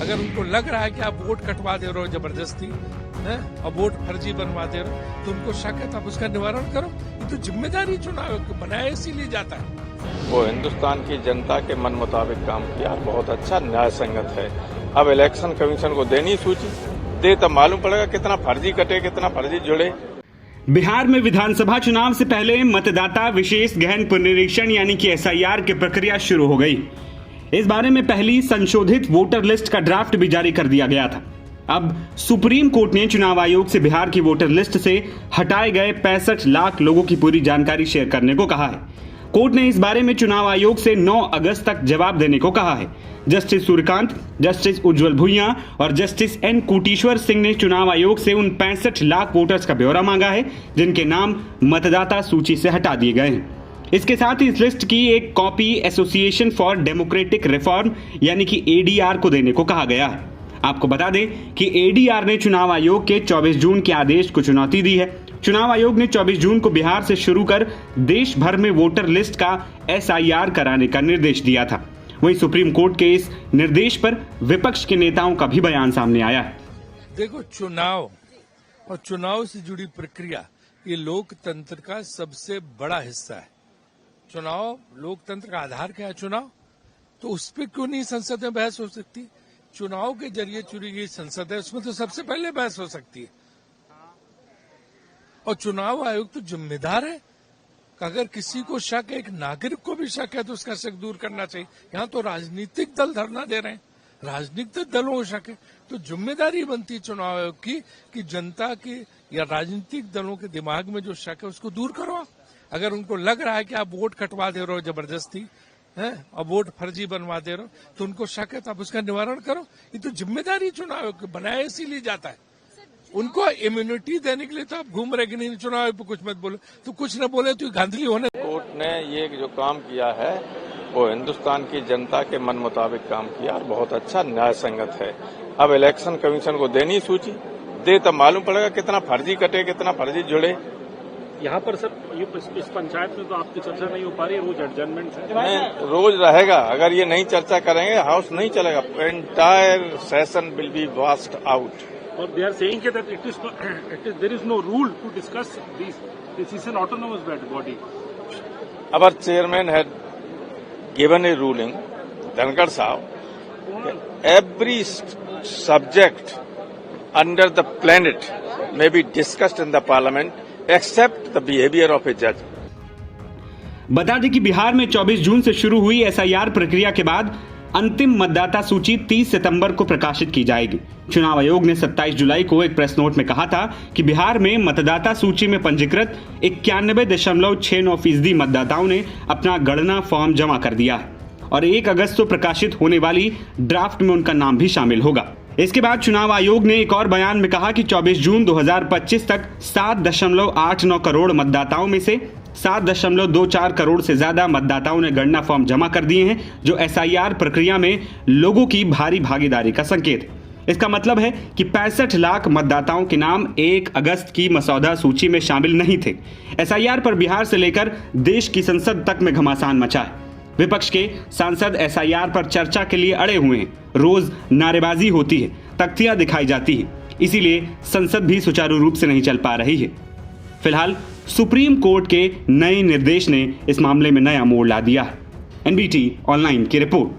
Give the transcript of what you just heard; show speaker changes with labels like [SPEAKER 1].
[SPEAKER 1] अगर उनको लग रहा है कि आप वोट कटवा दे रहे हो जबरदस्ती है और वोट फर्जी बनवा दे रहे हो, तो उनको शक है तो आप उसका निवारण करो। ये तो जिम्मेदारी चुनाव बनाया इसीलिए जाता है।
[SPEAKER 2] वो हिंदुस्तान की जनता के मन मुताबिक काम किया, बहुत अच्छा न्याय संगत है। अब इलेक्शन कमीशन को देनी सूची दे तब मालूम पड़ेगा कितना फर्जी कटे कितना फर्जी जुड़े।
[SPEAKER 3] बिहार में विधानसभा चुनाव से पहले मतदाता विशेष गहन पुनरीक्षण यानी कि SIR की प्रक्रिया शुरू हो गई। इस बारे में पहली संशोधित वोटर लिस्ट का ड्राफ्ट भी जारी कर दिया गया था। अब सुप्रीम कोर्ट ने चुनाव आयोग से बिहार की वोटर लिस्ट से हटाए गए 65 लाख लोगों की पूरी जानकारी शेयर करने को कहा है। कोर्ट ने इस बारे में चुनाव आयोग से 9 अगस्त तक जवाब देने को कहा है। जस्टिस सूर्यकांत, जस्टिस उज्जवल भुइयां और जस्टिस N कोटेश्वर सिंह ने चुनाव आयोग से उन 65 लाख वोटर्स का ब्यौरा मांगा है जिनके नाम मतदाता सूची से हटा दिए गए हैं। इसके साथ ही इस लिस्ट की एक copy association for democratic reform यानी कि ADR को देने को कहा गया है। आपको बता दें कि ADR ने चुनाव आयोग के 24 जून के आदेश को चुनौती दी है। चुनाव आयोग ने 24 जून को बिहार से शुरू कर देश भर में वोटर लिस्ट का SIR कराने का निर्देश दिया था। वहीं सुप्रीम कोर्ट के इस निर्देश पर विपक्ष के नेताओं का भी बयान सामने आया है।
[SPEAKER 1] देखो, चुनाव और चुनाव से जुड़ी प्रक्रिया ये लोकतंत्र का सबसे बड़ा हिस्सा है। चुनाव लोकतंत्र का आधार क्या है? चुनाव। तो उस पर क्यों नहीं संसद में बहस हो सकती? चुनाव के जरिए चुनी गई संसद है, उसमें तो सबसे पहले बहस हो सकती है। और चुनाव आयोग तो जिम्मेदार है। अगर किसी को शक है, एक नागरिक को भी शक है, तो उसका शक दूर करना चाहिए। यहाँ तो राजनीतिक दल धरना दे रहे हैं, राजनीतिक दलों को शक है, तो जिम्मेदारी बनती है चुनाव आयोग की कि जनता की या राजनीतिक दलों के दिमाग में जो शक है उसको दूर करो। अगर उनको लग रहा है कि आप वोट कटवा दे रहे हो जबरदस्ती है और वोट फर्जी बनवा दे रहे हो, तो उनको शक है तो आप उसका निवारण करो। ये तो जिम्मेदारी चुनाव आयोग बनाया इसीलिए जाता है। उनको इम्यूनिटी देने के लिए तो आप घूम रहे कि नहीं चुनाव आयोग पे कुछ मत बोलो, तो कुछ न बोले तो धांधली होने।
[SPEAKER 2] कोर्ट ने ये जो काम किया है वो हिंदुस्तान की जनता के मन मुताबिक काम किया और बहुत अच्छा न्याय संगत है। अब इलेक्शन कमीशन को देनी सूची दे तब मालूम पड़ेगा कितना फर्जी कटे कितना फर्जी जुड़े।
[SPEAKER 4] यहाँ पर सर इस पंचायत में तो आपकी चर्चा नहीं हो पा रही है, रोज एडजर्नमेंट है।
[SPEAKER 2] रोज रहेगा, अगर ये नहीं चर्चा करेंगे हाउस नहीं चलेगा। Entire session will be washed out.
[SPEAKER 4] और they are saying that there is no rule to discuss this is an autonomous body.
[SPEAKER 2] Our chairman had given a ruling, Dhankhar sahab, every subject under the planet may be discussed in the parliament except the behavior of a judge.
[SPEAKER 3] बता दें कि बिहार में 24 जून से शुरू हुई SIR प्रक्रिया के बाद अंतिम मतदाता सूची 30 सितंबर को प्रकाशित की जाएगी। चुनाव आयोग ने 27 जुलाई को एक प्रेस नोट में कहा था कि बिहार में मतदाता सूची में पंजीकृत 91.69% मतदाताओं ने अपना गणना फॉर्म जमा कर दिया है और 1 अगस्त को प्रकाशित होने वाली ड्राफ्ट में उनका नाम भी शामिल होगा। इसके बाद चुनाव आयोग ने एक और बयान में कहा कि 24 जून 2025 तक 7.89 करोड़ मतदाताओं में से 7.24 करोड़ से ज्यादा मतदाताओं ने गणना फॉर्म जमा कर दिए हैं, जो SIR प्रक्रिया में लोगों की भारी भागीदारी का संकेत है। इसका मतलब है कि 65 लाख मतदाताओं के नाम 1 अगस्त की मसौदा सूची में शामिल नहीं थे। SIR पर बिहार से लेकर देश की संसद तक में घमासान मचा है। विपक्ष के सांसद SIR पर चर्चा के लिए अड़े हुए हैं। रोज नारेबाजी होती है, तख्तियां दिखाई जाती है, इसीलिए संसद भी सुचारू रूप से नहीं चल पा रही है। फिलहाल सुप्रीम कोर्ट के नए निर्देश ने इस मामले में नया मोड़ ला दिया है। NBT ऑनलाइन की रिपोर्ट।